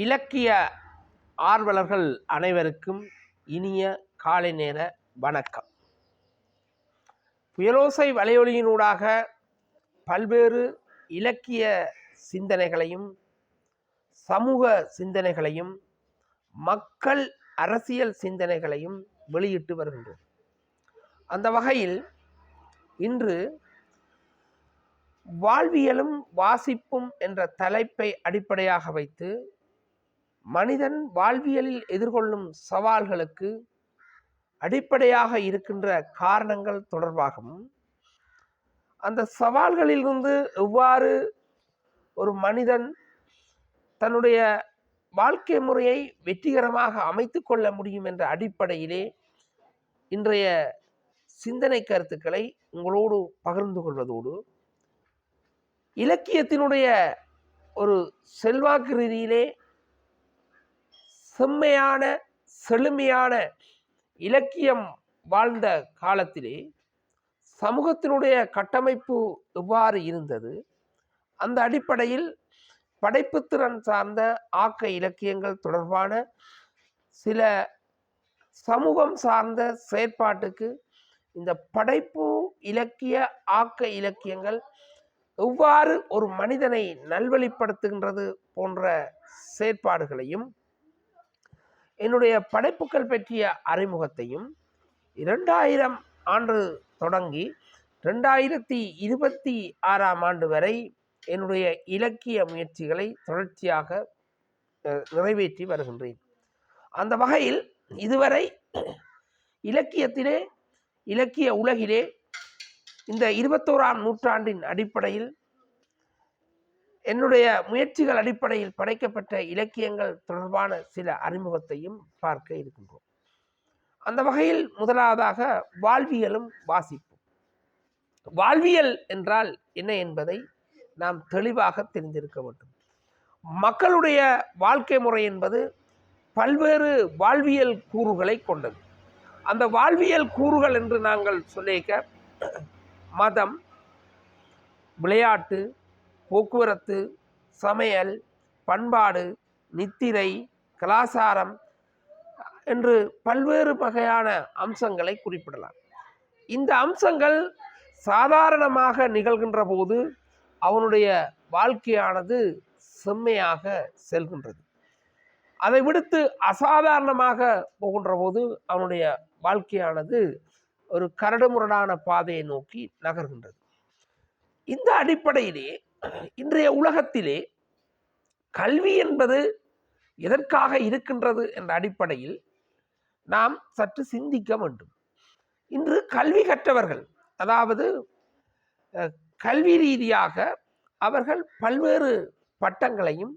இலக்கிய ஆர்வலர்கள் அனைவருக்கும் இனிய காலை நேர வணக்கம். புயலோசை வலையொலியினூடாக பல்வேறு இலக்கிய சிந்தனைகளையும் சமூக சிந்தனைகளையும் மக்கள் அரசியல் சிந்தனைகளையும் வெளியிட்டு வருகின்றோம். அந்த வகையில் இன்று வாழ்வியலும் வாசிப்பும் என்ற தலைப்பை அடிப்படையாக வைத்து மனிதன் வாழ்வியலில் எதிர்கொள்ளும் சவால்களுக்கு அடிப்படையாக இருக்கின்ற காரணங்கள் தொடர்பாகவும் அந்த சவால்களிலிருந்து எவ்வாறு ஒரு மனிதன் தன்னுடைய வாழ்க்கை முறையை வெற்றிகரமாக அமைத்து கொள்ள முடியும் என்ற அடிப்படையிலே இன்றைய சிந்தனை கருத்துக்களை உங்களோடு பகிர்ந்து கொள்வதோடு இலக்கியத்தினுடைய ஒரு செல்வாக்கு ரீதியிலே செம்மையான செழுமையான இலக்கியம் வாழ்ந்த காலத்திலே சமூகத்தினுடைய கட்டமைப்பு எவ்வாறு இருந்தது, அந்த அடிப்படையில் படைப்புத்திறன் சார்ந்த ஆக்க இலக்கியங்கள் தொடர்பான சில சமூகம் சார்ந்த செயற்பாட்டுக்கு இந்த படைப்பு இலக்கிய ஆக்க இலக்கியங்கள் எவ்வாறு ஒரு மனிதனை நல்வழிப்படுத்துகின்றது போன்ற செயற்பாடுகளையும் என்னுடைய படைப்புகள் பற்றிய அறிமுகத்தையும் 2000 ஆண்டு தொடங்கி 2026 ஆண்டு வரை என்னுடைய இலக்கிய முயற்சிகளை தொடர்ச்சியாக நிறைவேற்றி வருகின்றேன். அந்த வகையில் இதுவரை இலக்கியத்திலே இலக்கிய உலகிலே இந்த 21ஆம் நூற்றாண்டின் அடிப்படையில் என்னுடைய முயற்சிகள் அடிப்படையில் படைக்கப்பட்ட இலக்கியங்கள் தொடர்பான சில அறிமுகத்தையும் பார்க்க இருக்கின்றோம். அந்த வகையில் முதலாவதாக வாழ்வியலும் வாசிப்பும். வாழ்வியல் என்றால் என்ன என்பதை நாம் தெளிவாக தெரிந்திருக்க வேண்டும். மக்களுடைய வாழ்க்கை முறை என்பது பல்வேறு வாழ்வியல் கூறுகளை கொண்டது. அந்த வாழ்வியல் கூறுகள் என்று நாங்கள் சொல்லிக்க மதம், விளையாட்டு, போக்குவரத்து, சமையல், பண்பாடு, நித்திரை, கலாச்சாரம் என்று பல்வேறு வகையான அம்சங்களை குறிப்பிடலாம். இந்த அம்சங்கள் சாதாரணமாக நிகழ்கின்ற போது அவனுடைய வாழ்க்கையானது செம்மையாக செல்கின்றது. அதை விடுத்து அசாதாரணமாக போகின்ற போது அவனுடைய வாழ்க்கையானது ஒரு கரடுமுரடான பாதையை நோக்கி நகர்கின்றது. இந்த அடிப்படையிலே இன்றைய உலகத்திலே கல்வி என்பது எதற்காக இருக்கின்றது என்ற அடிப்படையில் நாம் சற்று சிந்திக்க வேண்டும். இன்று கல்வி கற்றவர்கள், அதாவது கல்வி ரீதியாக அவர்கள் பல்வேறு பட்டங்களையும்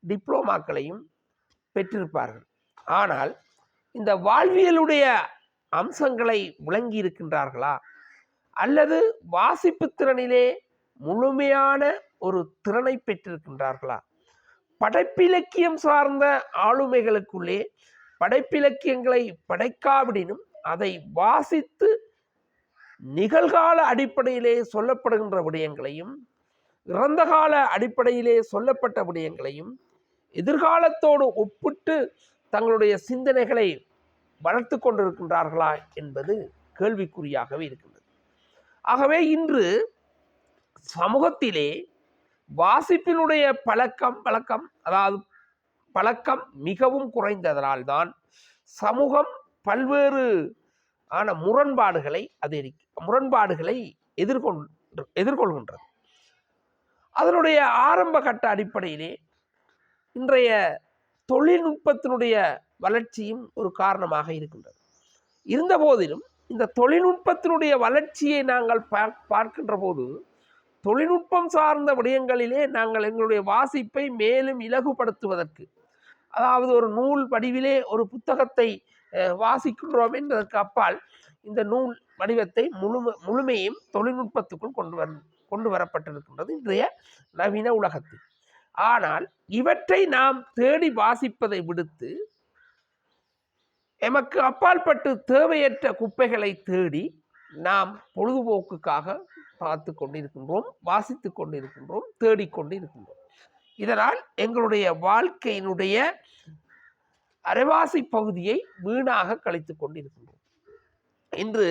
டிப்ளோமாக்களையும் பெற்றிருப்பார்கள். ஆனால் இந்த வாழ்வியலுடைய அம்சங்களை விளங்கி இருக்கின்றார்களா, அல்லது வாசிப்பு திறனிலே முழுமையான ஒரு திறனை பெற்றிருக்கின்றார்களா? படைப்பிலக்கியம் சார்ந்த ஆளுமைகளுக்குள்ளே படைப்பிலக்கியங்களை படைக்காவிடனும் அதை வாசித்து நிகழ்கால அடிப்படையிலே சொல்லப்படுகின்ற விடயங்களையும் இறந்த கால அடிப்படையிலே சொல்லப்பட்ட விடயங்களையும் எதிர்காலத்தோடு ஒப்பிட்டு தங்களுடைய சிந்தனைகளை வளர்த்து கொண்டிருக்கின்றார்களா என்பது கேள்விக்குறியாகவே இருக்கின்றது. ஆகவே இன்று சமூகத்திலே வாசிப்பினுடைய பழக்கம் மிகவும் குறைந்ததனால்தான் சமூகம் பல்வேறு முரண்பாடுகளை எதிர்கொள்கின்றது. அதனுடைய ஆரம்ப கட்ட அடிப்படையிலே இன்றைய தொழில்நுட்பத்தினுடைய வளர்ச்சியும் ஒரு காரணமாக இருக்கின்றது. இருந்த போதிலும் இந்த தொழில்நுட்பத்தினுடைய வளர்ச்சியை நாங்கள் பார்க்கின்ற போது தொழில்நுட்பம் சார்ந்த விடயங்களிலே நாங்கள் எங்களுடைய வாசிப்பை மேலும் இலகுபடுத்துவதற்கு, அதாவது ஒரு நூல் வடிவிலே ஒரு புத்தகத்தை வாசிக்கின்றோம் என்பதற்கு அப்பால் இந்த நூல் வடிவத்தை முழுமையும் தொழில்நுட்பத்துக்குள் கொண்டு வரப்பட்டிருக்கின்றது இன்றைய நவீன உலகத்தில். ஆனால் இவற்றை நாம் தேடி வாசிப்பதை விடுத்து எமக்கு அப்பாற்பட்டு தேவையற்ற குப்பைகளை தேடி நாம் பொழுதுபோக்குக்காக பார்த்து கொண்டிருக்கின்றோம், வாசித்து கொண்டிருக்கின்றோம், தேடிக்கொண்டு இருக்கின்றோம். இதனால் எங்களுடைய வாழ்க்கையினுடைய அரைவாசி பகுதியை வீணாக கழித்துக் கொண்டிருக்கின்றோம். இன்று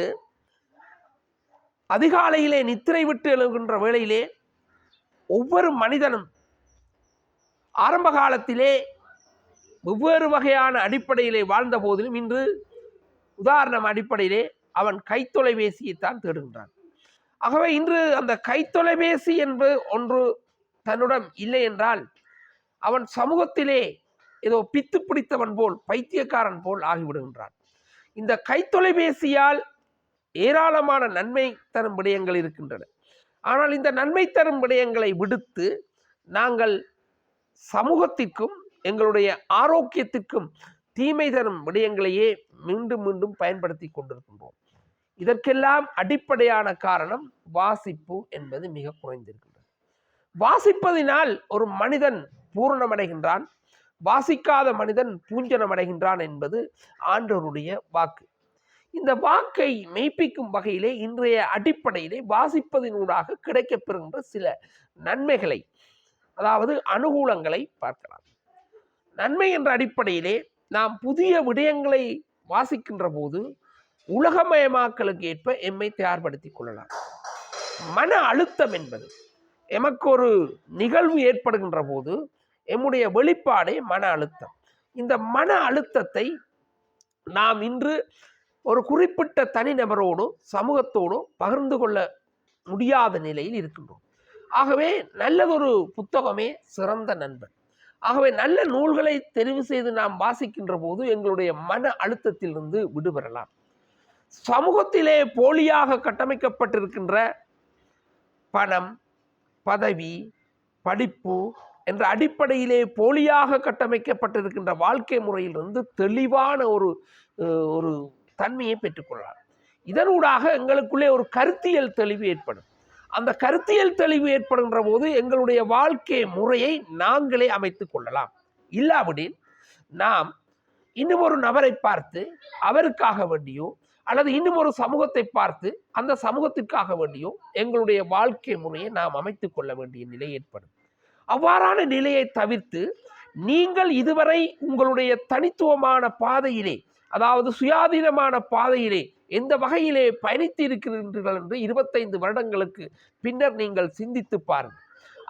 அதிகாலையிலே நித்திரை விட்டு எழுகின்ற வேளையிலே ஒவ்வொரு மனிதனும் ஆரம்ப காலத்திலே வெவ்வேறு வகையான அடிப்படையிலே வாழ்ந்த போதிலும் இன்று உதாரணம் அடிப்படையிலே அவன் கைத்தொலைபேசியைத்தான் தேடுகின்றான். ஆகவே இன்று அந்த கைத்தொலைபேசி என்பது ஒன்று தன்னுடன் இல்லை என்றால் அவன் சமூகத்திலே ஏதோ பித்து பிடித்தவன் போல் பைத்தியக்காரன் போல் ஆகிவிடுகின்றான். இந்த கைத்தொலைபேசியால் ஏராளமான நன்மை தரும் விடயங்கள் இருக்கின்றன. ஆனால் இந்த நன்மை தரும் விடயங்களை விடுத்து நாங்கள் சமூகத்திற்கும் எங்களுடைய ஆரோக்கியத்திற்கும் தீமை தரும் விடயங்களையே மீண்டும் மீண்டும் பயன்படுத்தி கொண்டிருக்கின்றோம். இதற்கெல்லாம் அடிப்படையான காரணம் வாசிப்பு என்பது மிக குறைந்திருக்கின்றது. வாசிப்பதினால் ஒரு மனிதன் பூரணமடைகின்றான், வாசிக்காத மனிதன் பூஞ்சனமடைகின்றான் என்பது ஆண்டவருடைய வாக்கு. இந்த வாக்கை மெய்ப்பிக்கும் வகையிலே இன்றைய அடிப்படையிலே வாசிப்பதினூடாக கிடைக்கப்பெறுகின்ற சில நன்மைகளை, அதாவது அனுகூலங்களை பார்க்கலாம். நன்மை என்ற அடிப்படையிலே நாம் புதிய விடயங்களை வாசிக்கின்ற போது உலகமயமாக்கலுக்கு ஏற்ப எம்மை தயார்படுத்திக் கொள்ளலாம். மன அழுத்தம் என்பது எமக்கு ஒரு நிகழ்வு ஏற்படுகின்ற போது எம்முடைய வெளிப்பாடே மன அழுத்தம். இந்த மன அழுத்தத்தை நாம் இன்று ஒரு குறிப்பிட்ட தனிநபரோடு சமூகத்தோடு பகிர்ந்து கொள்ள முடியாத நிலையில் இருக்கின்றோம். ஆகவே நல்லதொரு புத்தகமே சிறந்த நண்பன். ஆகவே நல்ல நூல்களை தெரிவு செய்து நாம் வாசிக்கின்ற போது எங்களுடைய மன அழுத்தத்திலிருந்து விடுபெறலாம். சமூகத்திலே போலியாக கட்டமைக்கப்பட்டிருக்கின்ற பணம், பதவி, படிப்பு என்ற அடிப்படையிலே போலியாக கட்டமைக்கப்பட்டிருக்கின்ற வாழ்க்கை முறையிலிருந்து தெளிவான ஒரு தன்மையை பெற்றுக்கொள்ளலாம். இதனூடாக எங்களுக்குள்ளே ஒரு கருத்தியல் தெளிவு ஏற்படும். அந்த கருத்தியல் தெளிவு ஏற்படுகின்ற போது எங்களுடைய வாழ்க்கை முறையை நாங்களே அமைத்து கொள்ளலாம். இல்லாவிடில் நாம் இன்னும் ஒரு நபரை பார்த்து அவருக்காக வேண்டியோ அல்லது இன்னும் ஒரு சமூகத்தை பார்த்து அந்த சமூகத்திற்காக வேண்டியோ எங்களுடைய வாழ்க்கை முறையை நாம் அமைத்து கொள்ள வேண்டிய நிலை ஏற்படும். அவ்வாறான நிலையை தவிர்த்து நீங்கள் இதுவரை உங்களுடைய தனித்துவமான பாதையிலே, அதாவது சுயாதீனமான பாதையிலே எந்த வகையிலே பயணித்து இருக்கிறீர்கள் என்று 25 வருடங்களுக்கு பின்னர் நீங்கள் சிந்தித்து பாருங்கள்.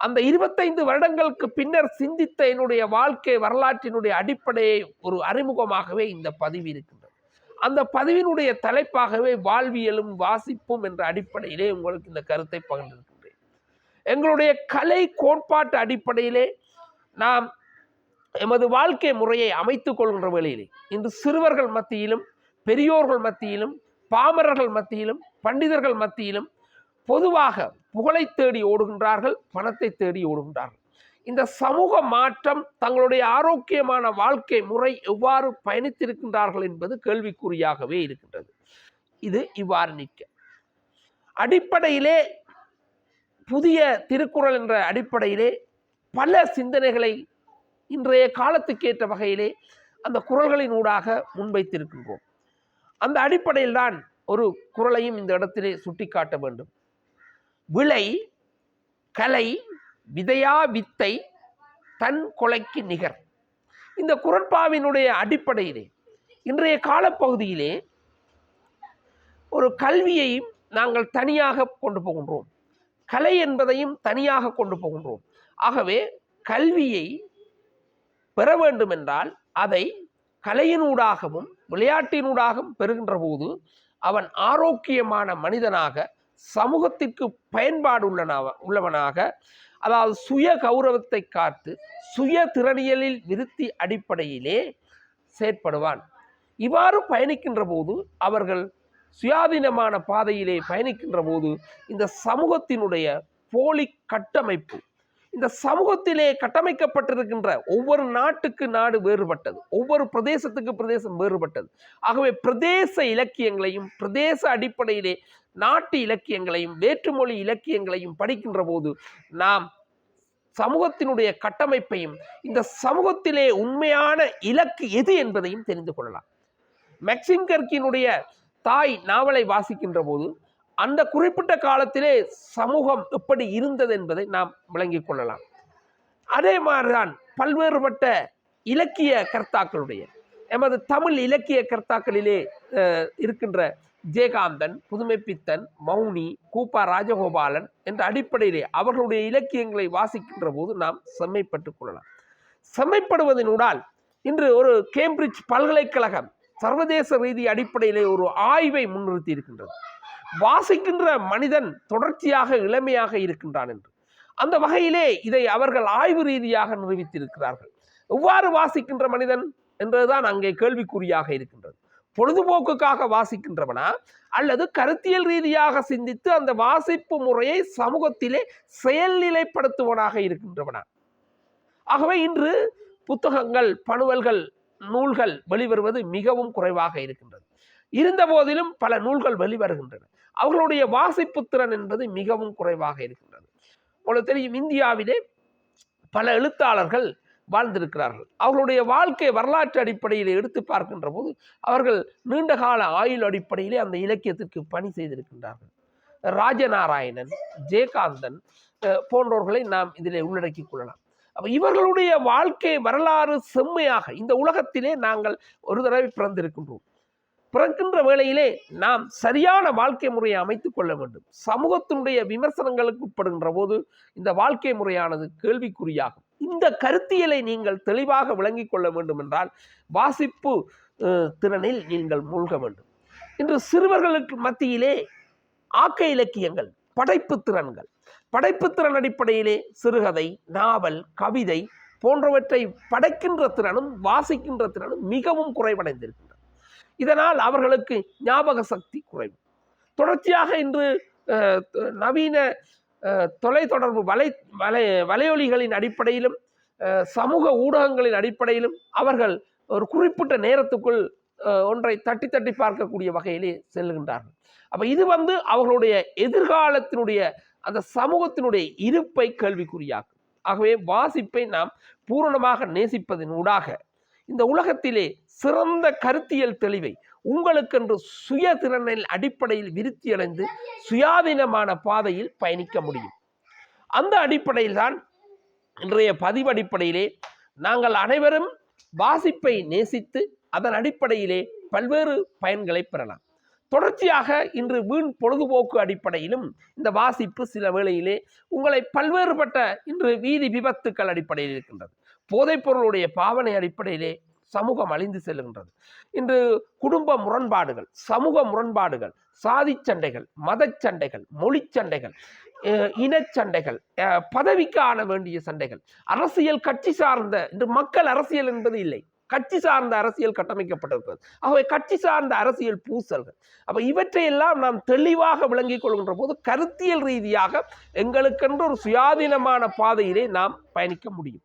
அந்த 25 வருடங்களுக்கு பின்னர் சிந்தித்த என்னுடைய வாழ்க்கை வரலாற்றினுடைய அடிப்படையை ஒரு அறிமுகமாகவே இந்த பதிவு இருக்கின்றது. அந்த பதிவினுடைய தலைப்பாகவே வாழ்வியலும் வாசிப்பும் என்ற அடிப்படையிலே உங்களுக்கு இந்த கருத்தை பகிர்ந்திருக்கின்றேன். எங்களுடைய கலை கோட்பாட்டு அடிப்படையிலே நாம் எமது வாழ்க்கை முறையை அமைத்துக் கொள்கின்ற வேளையிலே இன்று சிறுவர்கள் மத்தியிலும் பெரியோர்கள் மத்தியிலும் பாமரர்கள் மத்தியிலும் பண்டிதர்கள் மத்தியிலும் பொதுவாக புகழை தேடி ஓடுகின்றார்கள், பணத்தை தேடி ஓடுகின்றார்கள். இந்த சமூக மாற்றம் தங்களுடைய ஆரோக்கியமான வாழ்க்கை முறை எவ்வாறு பயணித்திருக்கின்றார்கள் என்பது கேள்விக்குறியாகவே இருக்கின்றது. இது இவ்வாறு நிற்க அடிப்படையிலே புதிய திருக்குறள் என்ற அடிப்படையிலே பல சிந்தனைகளை இன்றைய காலத்துக்கேற்ற வகையிலே அந்த குறள்களின் ஊடாக முன்வைத்திருக்கின்றோம். அந்த அடிப்படையில் தான் ஒரு குறளையும் இந்த இடத்திலே சுட்டிக்காட்ட வேண்டும். விளை கலை விதையா வித்தை தன் கொலைக்கு நிகர். இந்த குறட்பாவினுடைய அடிப்படையிலே இன்றைய காலப்பகுதியிலே ஒரு கல்வியையும் நாங்கள் தனியாக கொண்டு போகின்றோம், கலை என்பதையும் தனியாக கொண்டு போகின்றோம். ஆகவே கல்வியை பெற வேண்டும் என்றால் அதை கலையினூடாகவும் விளையாட்டினூடாகவும் பெறுகின்ற போது அவன் ஆரோக்கியமான மனிதனாக, சமூகத்திற்கு பயன்பாடு உள்ளவனாக, அதாவது சுய கௌரவத்தை காத்து சுய திறனியலில் விருத்தி அடிப்படையிலே செயற்படுவான். இவ்வாறு பயணிக்கின்ற போது அவர்கள் சுயாதீனமான பாதையிலே பயணிக்கின்ற போது இந்த சமூகத்தினுடைய போலி கட்டமைப்பு, இந்த சமூகத்திலே கட்டமைக்கப்பட்டிருக்கின்ற ஒவ்வொரு நாட்டுக்கு நாடு வேறுபட்டது, ஒவ்வொரு பிரதேசத்துக்கு பிரதேசம் வேறுபட்டது. ஆகவே பிரதேச இலக்கியங்களையும் பிரதேச அடிப்படையிலே நாட்டு இலக்கியங்களையும் வேற்றுமொழி இலக்கியங்களையும் படிக்கின்ற போது நாம் சமூகத்தினுடைய கட்டமைப்பையும் இந்த சமூகத்திலே உண்மையான இலக்கு எது என்பதையும் தெரிந்து கொள்ளலாம். மேக்சிம் கர்க்கினுடைய தாய் நாவலை வாசிக்கின்ற போது அந்த குறிப்பிட்ட காலத்திலே சமூகம் எப்படி இருந்தது என்பதை நாம் விளங்கிக் கொள்ளலாம். அதே மாதிரிதான் பல்வேறுபட்ட இலக்கிய கர்த்தாக்களுடைய எமது தமிழ் இலக்கிய கர்த்தாக்களிலே இருக்கின்ற ஜெயகாந்தன், புதுமைப்பித்தன், மௌனி, கூப்பா ராஜகோபாலன் என்ற அடிப்படையிலே அவர்களுடைய இலக்கியங்களை வாசிக்கின்ற போது நாம் செம்மைப்பட்டுக் கொள்ளலாம். செம்மைப்படுவதனூடால் இன்று ஒரு கேம்பிரிட்ஜ் பல்கலைக்கழகம் சர்வதேச ரீதி அடிப்படையிலே ஒரு ஆய்வை முன்னிறுத்தி இருக்கின்றது. வாசிக்கின்ற மனிதன் தொடர்ச்சியாக இளமையாக இருக்கின்றான் என்று. அந்த வகையிலே இதை அவர்கள் ஆய்வு ரீதியாக நிரூபித்திருக்கிறார்கள். எவ்வாறு வாசிக்கின்ற மனிதன் என்றுதான் அங்கே கேள்விக்குறியாக இருக்கின்றது. பொழுதுபோக்குக்காக வாசிக்கின்றவனா அல்லது கருத்தியல் ரீதியாக சிந்தித்து அந்த வாசிப்பு முறையை சமூகத்திலே செயல்நிலைப்படுத்துவனாக இருக்கின்றவனா? ஆகவே இன்று புத்தகங்கள், பணுவல்கள், நூல்கள் வெளிவருவது மிகவும் குறைவாக இருக்கின்றது. இருந்த போதிலும் பல நூல்கள் வெளிவருகின்றன. அவர்களுடைய வாசிப்பு திறன் என்பது மிகவும் குறைவாக இருக்கின்றது. உங்களுக்கு தெரியும், இந்தியாவிலே பல எழுத்தாளர்கள் வாழ்ந்திருக்கிறார்கள். அவர்களுடைய வாழ்க்கை வரலாற்று அடிப்படையில் எடுத்து பார்க்கின்ற போது அவர்கள் நீண்ட கால ஆயுள் அடிப்படையிலே அந்த இலக்கியத்திற்கு பணி செய்திருக்கின்றார்கள். ராஜநாராயணன், ஜெயகாந்தன் போன்றவர்களை நாம் இதிலே உள்ளடக்கிக் கொள்ளலாம். அப்ப இவர்களுடைய வாழ்க்கை வரலாறு செம்மையாக இந்த உலகத்திலே நாங்கள் ஒரு தடவை பிறந்திருக்கின்றோம். பிறக்கின்ற வேளையிலே நாம் சரியான வாழ்க்கை முறையை அமைத்துக் கொள்ள வேண்டும். சமூகத்தினுடைய விமர்சனங்களுக்கு உட்படுகின்ற போது இந்த வாழ்க்கை முறையானது கேள்விக்குறியாகும். இந்த கருத்தியலை நீங்கள் தெளிவாக விளங்கிக் கொள்ள வேண்டும் என்றால் வாசிப்பு திறனில் நீங்கள் மூழ்க வேண்டும். இன்று சிறுவர்களுக்கு மத்தியிலே ஆக்க இலக்கியங்கள், படைப்பு திறன்கள், படைப்பு திறன் அடிப்படையிலே சிறுகதை, நாவல், கவிதை போன்றவற்றை படைக்கின்ற திறனும் வாசிக்கின்ற திறனும் மிகவும் குறைவடைந்திருக்கின்றன. இதனால் அவர்களுக்கு ஞாபக சக்தி குறைவு. தொடர்ச்சியாக இன்று நவீன தொலைத்தொடர்பு வலையொலிகளின் அடிப்படையிலும் சமூக ஊடகங்களின் அடிப்படையிலும் அவர்கள் ஒரு குறிப்பிட்ட நேரத்துக்குள் ஒன்றை தட்டி தட்டி பார்க்கக்கூடிய வகையிலே செல்கின்றார்கள். அப்ப இது அவர்களுடைய எதிர்காலத்தினுடைய அந்த சமூகத்தினுடைய இருப்பை கேள்விக்குறியாக்கும். ஆகவே வாசிப்பை நாம் பூரணமாக நேசிப்பதன் ஊடாக இந்த உலகத்திலே சிறந்த கருத்தியல் தெளிவை உங்களுக்கென்று சுய திறனில் அடிப்படையில் விருத்தியடைந்து சுயாதீனமான பாதையில் பயணிக்க முடியும். அந்த அடிப்படையில் தான் இன்றைய பதிவு அடிப்படையிலே நாங்கள் அனைவரும் வாசிப்பை நேசித்து அதன் அடிப்படையிலே பல்வேறு பயன்களை பெறலாம். தொடர்ச்சியாக இன்று வீண் பொழுதுபோக்கு அடிப்படையிலும் இந்த வாசிப்பு சில வேளையிலே உங்களை பல்வேறுபட்ட இன்று வீதி விபத்துக்கள் அடிப்படையில் இருக்கின்றது. போதைப் பொருளுடைய பாவனை அடிப்படையிலே சமூகம் அழிந்து செல்கின்றது. இன்று குடும்ப முரண்பாடுகள், சமூக முரண்பாடுகள், சாதி சண்டைகள், மத சண்டைகள், மொழி சண்டைகள், இனச்சண்டைகள், பதவிக்கு ஆன வேண்டிய சண்டைகள், அரசியல் கட்சி சார்ந்த இன்று மக்கள் அரசியல் என்பது இல்லை, கட்சி சார்ந்த அரசியல் கட்டமைக்கப்பட்டிருக்கிறது. ஆகவே கட்சி சார்ந்த அரசியல் பூசல்கள். அப்ப இவற்றையெல்லாம் நாம் தெளிவாக விளங்கிக் கொள்கின்ற போது கருத்தியல் ரீதியாக எங்களுக்கென்று ஒரு சுயாதீனமான பாதையிலே நாம் பயணிக்க முடியும்.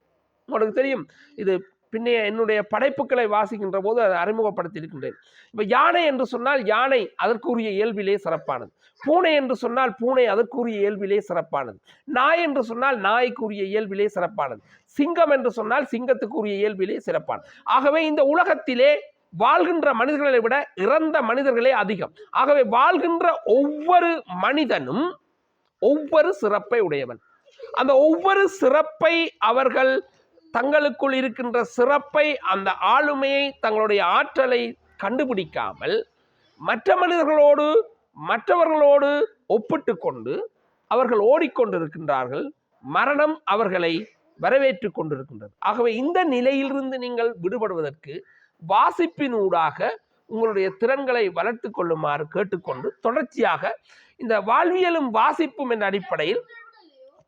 உங்களுக்கு தெரியும், இது பின்னைய என்னுடைய படைப்புகளை வாசிக்கின்ற போது அதை அறிமுகப்படுத்தி இருக்கின்றேன். இப்போ யானை என்று சொன்னால் யானை அதற்குரிய இயல்பிலே சிறப்பானது, பூனை என்று சொன்னால் பூனை அதற்குரிய இயல்பிலே சிறப்பானது, நாய் என்று சொன்னால் நாய்க்குரிய இயல்பிலே சிறப்பானது, சிங்கம் என்று சொன்னால் சிங்கத்துக்குரிய இயல்பிலே சிறப்பானது. ஆகவே இந்த உலகத்திலே வாழ்கின்ற மனிதர்களை விட இறந்த மனிதர்களே அதிகம். ஆகவே வாழ்கின்ற ஒவ்வொரு மனிதனும் ஒவ்வொரு சிறப்பை உடையவன். அந்த ஒவ்வொரு சிறப்பை அவர்கள் தங்களுக்குள் இருக்கின்ற சிறப்பை, அந்த ஆளுமையை, தங்களுடைய ஆற்றலை கண்டுபிடிக்காமல் மற்றவர்களோடு ஒப்பிட்டு கொண்டு அவர்கள் ஓடிக்கொண்டிருக்கின்றார்கள். மரணம் அவர்களை வரவேற்று கொண்டிருக்கின்றது. ஆகவே இந்த நிலையிலிருந்து நீங்கள் விடுபடுவதற்கு வாசிப்பினூடாக உங்களுடைய திறன்களை வளர்த்து கொள்ளுமாறு கேட்டுக்கொண்டு தொடர்ச்சியாக இந்த வாழ்வியலும் வாசிப்பும் என்ற அடிப்படையில்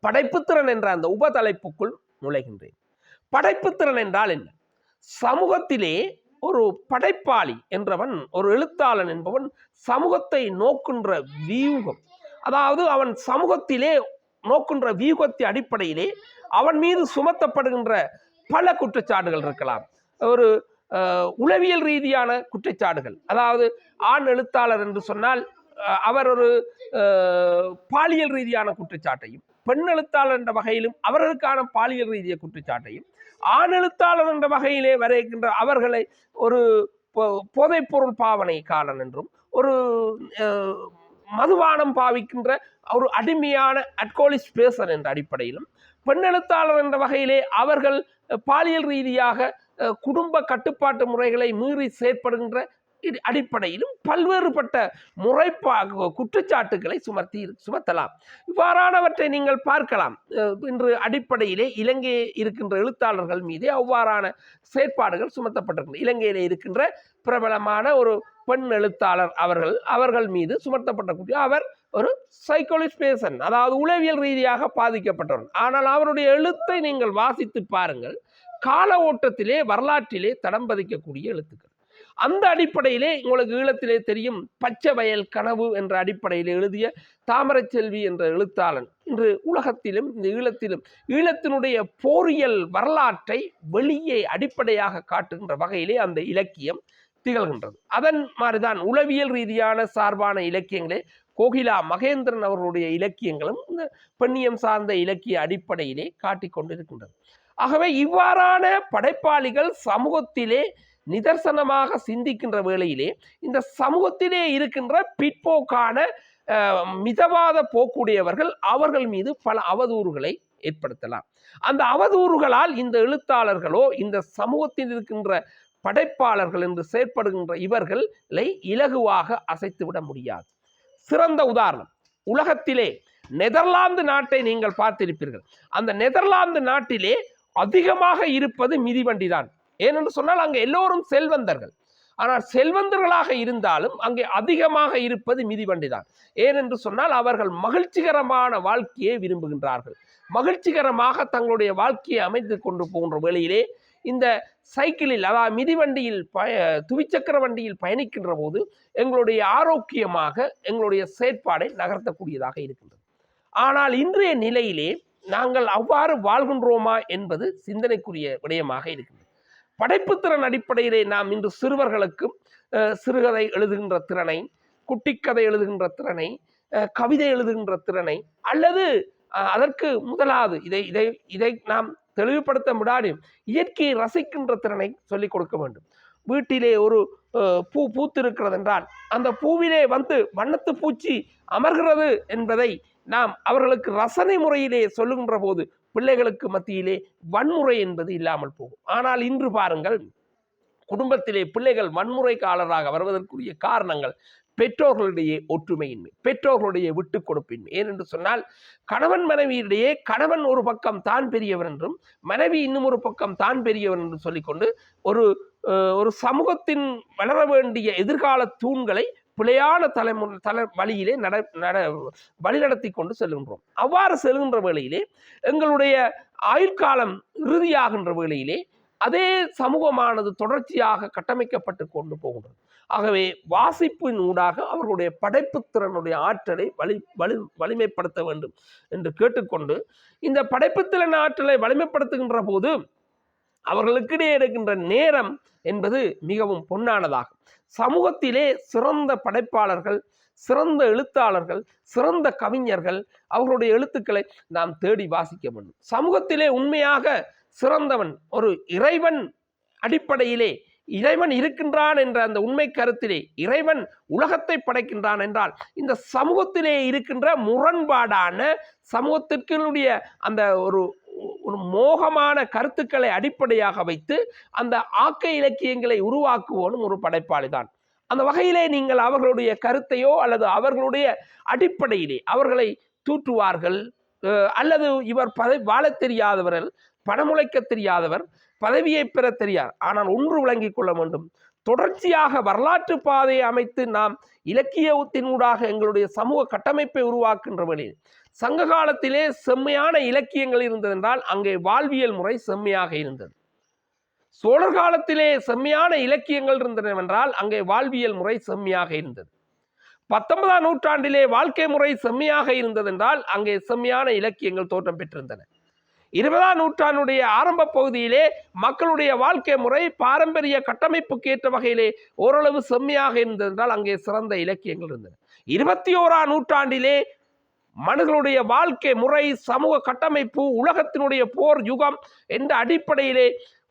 படைப்புத்திறன் என்ற அந்த உபதலைப்புக்குள் நுழைகின்றேன். படைப்புத்திறன் என்றால் என்ன? சமூகத்திலே ஒரு படைப்பாளி என்றவன், ஒரு எழுத்தாளன் என்பவன் சமூகத்தை நோக்கின்ற வியூகம், அதாவது அவன் சமூகத்திலே நோக்கின்ற வியூகத்தின் அடிப்படையிலே அவன் மீது சுமத்தப்படுகின்ற பல குற்றச்சாட்டுகள் இருக்கலாம். ஒரு உளவியல் ரீதியான குற்றச்சாட்டுகள், அதாவது ஆண் எழுத்தாளர் என்று சொன்னால் அவர் ஒரு பாலியல் ரீதியான குற்றச்சாட்டையும், பெண் எழுத்தாளர் என்ற வகையிலும் அவர்களுக்கான பாலியல் ரீதிய குற்றச்சாட்டையும், ஆண் எழுத்தாளர் என்ற வகையிலே வரைகின்ற அவர்களை ஒரு போதைப்பொருள் பாவனை காலன் என்றும், ஒரு மதுபானம் பாவிக்கின்ற ஒரு அடிமையான அல்கோலிஸ்ட் பேசன் என்ற அடிப்படையிலும், பெண் எழுத்தாளர் என்ற வகையிலே அவர்கள் பாலியல் ரீதியாக குடும்ப கட்டுப்பாட்டு முறைகளை மீறி செயற்படுகின்ற அடிப்படையிலும் பல்வேறுபட்ட குற்றச்சாட்டுகளை சுமத்தலாம். இவ்வாறானவற்றை நீங்கள் பார்க்கலாம். இன்று அடிப்படையிலே இலங்கையில் இருக்கின்ற எழுத்தாளர்கள் மீதே அவ்வாறான செயற்பாடுகள் சுமத்தப்பட்டிருக்கின்றன. இலங்கையிலே இருக்கின்ற பிரபலமான ஒரு பெண் எழுத்தாளர் அவர்கள் மீது சுமத்தப்பட்ட அவர் ஒரு சைக்காலஜிஸ்ட் பேசன், அதாவது உளவியல் ரீதியாக பாதிக்கப்பட்டவர். ஆனால் அவருடைய எழுத்தை நீங்கள் வாசித்து பாருங்கள், கால ஓட்டத்திலே வரலாற்றிலே தடம் பதிக்கக்கூடிய எழுத்துக்கள். அந்த அடிப்படையிலே உங்களுக்கு ஈழத்திலே தெரியும், பச்சை வயல் கனவு என்ற அடிப்படையில் எழுதிய தாமரை செல்வி என்ற எழுத்தாளன் இன்று உலகத்திலும் இந்த ஈழத்தினுடைய போரியல் வரலாற்றை வெளியே அடிப்படையாக காட்டுகின்ற வகையிலே அந்த இலக்கியம் திகழ்கின்றது. அதன் மாதிரிதான் உளவியல் ரீதியான சார்பான இலக்கியங்களே கோகிலா மகேந்திரன் அவர்களுடைய இலக்கியங்களும் இந்த பெண்ணியம் சார்ந்த இலக்கிய அடிப்படையிலே காட்டிக் கொண்டிருக்கின்றது. ஆகவே இவ்வாறான படைப்பாளிகள் சமூகத்திலே நிதர்சனமாக சிந்திக்கின்ற வேளையிலே இந்த சமூகத்திலே இருக்கின்ற பிற்போக்கான மிதவாத போக்குடையவர்கள் அவர்கள் மீது பல அவதூறுகளை ஏற்படுத்தலாம். அந்த அவதூறுகளால் இந்த எழுத்தாளர்களோ இந்த சமூகத்தில் இருக்கின்ற படைப்பாளர்கள் என்று செயற்படுகின்ற இவர்களை இலகுவாக அசைத்துவிட முடியாது. சிறந்த உதாரணம், உலகத்திலே நெதர்லாந்து நாட்டை நீங்கள் பார்த்திருப்பீர்கள். அந்த நெதர்லாந்து நாட்டிலே அதிகமாக இருப்பது மிதிவண்டி தான். ஏனென்று சொன்னால் அங்கே எல்லோரும் செல்வந்தர்கள். ஆனால் செல்வந்தர்களாக இருந்தாலும் அங்கே அதிகமாக இருப்பது மிதிவண்டி தான். ஏனென்று சொன்னால் அவர்கள் மகிழ்ச்சிகரமான வாழ்க்கையை விரும்புகின்றார்கள். மகிழ்ச்சிகரமாக தங்களுடைய வாழ்க்கையை அமைத்து கொண்டு போகின்ற வேளையிலே இந்த சைக்கிளில், அதாவது மிதிவண்டியில் துவிச்சக்கர வண்டியில் பயணிக்கின்ற போது எங்களுடைய ஆரோக்கியமாக எங்களுடைய செயற்பாடை நகர்த்தக்கூடியதாக இருக்கின்றது. ஆனால் இன்றைய நிலையிலே நாங்கள் அவ்வாறு வாழ்கின்றோமா என்பது சிந்தனைக்குரிய விடயமாக இருக்கின்றது. படைப்புத்திறன் அடிப்படையிலே நாம் இன்று சிறுவர்களுக்கும் சிறுகதை எழுதுகின்ற திறனை, குட்டிக்கதை எழுதுகின்ற திறனை, கவிதை எழுதுகின்ற திறனை, அல்லது அதற்கு முதலாவது இதை நாம் தெளிவுபடுத்த முடியாது, இயற்கையை ரசிக்கின்ற திறனை சொல்லிக் கொடுக்க வேண்டும். வீட்டிலே ஒரு பூ பூத்திருக்கிறது என்றால் அந்த பூவிலே வந்து வண்ணத்து பூச்சி அமர்கிறது என்பதை நாம் அவர்களுக்கு ரசனை முறையிலே சொல்லுகின்ற போது பிள்ளைகளுக்கு மத்தியிலே வன்முறை என்பது இல்லாமல் போகும். ஆனால் இன்று பாருங்கள், குடும்பத்திலே பிள்ளைகள் வன்முறைக்காரராக வருவதற்குரிய காரணங்கள் பெற்றோர்களுடைய ஒற்றுமையின்மை, பெற்றோர்களுடைய விட்டு கொடுப்பின்மை. ஏனென்று சொன்னால் கணவன் மனைவியிடையே கணவன் ஒரு பக்கம் தான் பெரியவர் என்றும் மனைவி இன்னும் ஒரு பக்கம் தான் பெரியவர் என்றும் சொல்லிக்கொண்டு ஒரு சமூகத்தின் வளர வேண்டிய எதிர்கால தூண்களை பிழையான வழியிலே வழிநடத்தி கொண்டு செல்கின்றோம். அவ்வாறு செல்கின்ற வேளையிலே எங்களுடைய ஆயுட்காலம் இறுதியாகின்ற வேளையிலே அதே சமூகமானது தொடர்ச்சியாக கட்டமைக்கப்பட்டு கொண்டு போகின்றது. ஆகவே வாசிப்பின் ஊடாக அவர்களுடைய படைப்புத்திறனுடைய ஆற்றலை வலிமைப்படுத்த வேண்டும் என்று கேட்டுக்கொண்டு, இந்த படைப்புத்திறன் ஆற்றலை வலிமைப்படுத்துகின்ற போது அவர்களுக்கிடையே இருக்கின்ற நேரம் என்பது மிகவும் பொன்னானதாகும். சமூகத்திலே சிறந்த படைப்பாளர்கள், சிறந்த எழுத்தாளர்கள், சிறந்த கவிஞர்கள், அவர்களுடைய எழுத்துக்களை நாம் தேடி வாசிக்க வேண்டும். சமூகத்திலே உண்மையாக சிறந்தவன் ஒரு இறைவன் அடிப்படையிலே இறைவன் இருக்கின்றான் என்ற அந்த உண்மை கருத்திலே இறைவன் உலகத்தை படைக்கின்றான் என்றால் இந்த சமூகத்திலே இருக்கின்ற முரண்பாடான சமூகத்திற்குடைய அந்த ஒரு மோகமான கருத்துக்களை அடிப்படையாக வைத்து அந்த ஆக்க இலக்கியங்களை உருவாக்குவோனும் ஒரு படைப்பாளி தான். அந்த வகையிலே நீங்கள் அவர்களுடைய கருத்தையோ அல்லது அவர்களுடைய அடிப்படையிலே அவர்களை தூற்றுவார்கள். அல்லது இவர் வாழ தெரியாதவர்கள், பணமுளைக்க தெரியாதவர், பதவியை பெற தெரியார். ஆனால் ஒன்று விளங்கிக் கொள்ள வேண்டும், தொடர்ச்சியாக வரலாற்று பாதையை அமைத்து நாம் இலக்கியத்தினூடாக எங்களுடைய சமூக கட்டமைப்பை உருவாக்குகின்ற வழியில் சங்க காலத்திலே செம்மையான இலக்கியங்கள் இருந்ததென்றால் அங்கே வாழ்வியல் முறை செம்மையாக இருந்தது. சோழர் காலத்திலே செம்மையான இலக்கியங்கள் இருந்தனவென்றால் அங்கே வாழ்வியல் முறை செம்மையாக இருந்தது. 19ஆம் நூற்றாண்டிலே வாழ்க்கை முறை செம்மையாக இருந்ததென்றால் அங்கே செம்மையான இலக்கியங்கள் தோற்றம் பெற்றிருந்தன. 20ஆம் நூற்றாண்டுடைய ஆரம்ப பகுதியிலே மக்களுடைய வாழ்க்கை முறை பாரம்பரிய கட்டமைப்புக்கு ஏற்ற வகையிலே ஓரளவு செம்மையாக இருந்ததென்றால் அங்கே சிறந்த இலக்கியங்கள் இருந்தன. 21ஆம் நூற்றாண்டிலே மனிதனுடைய வாழ்க்கை முறை, சமூக கட்டமைப்பு, உலகத்தினுடைய போர் யுகம் என்ற அடிப்படையிலே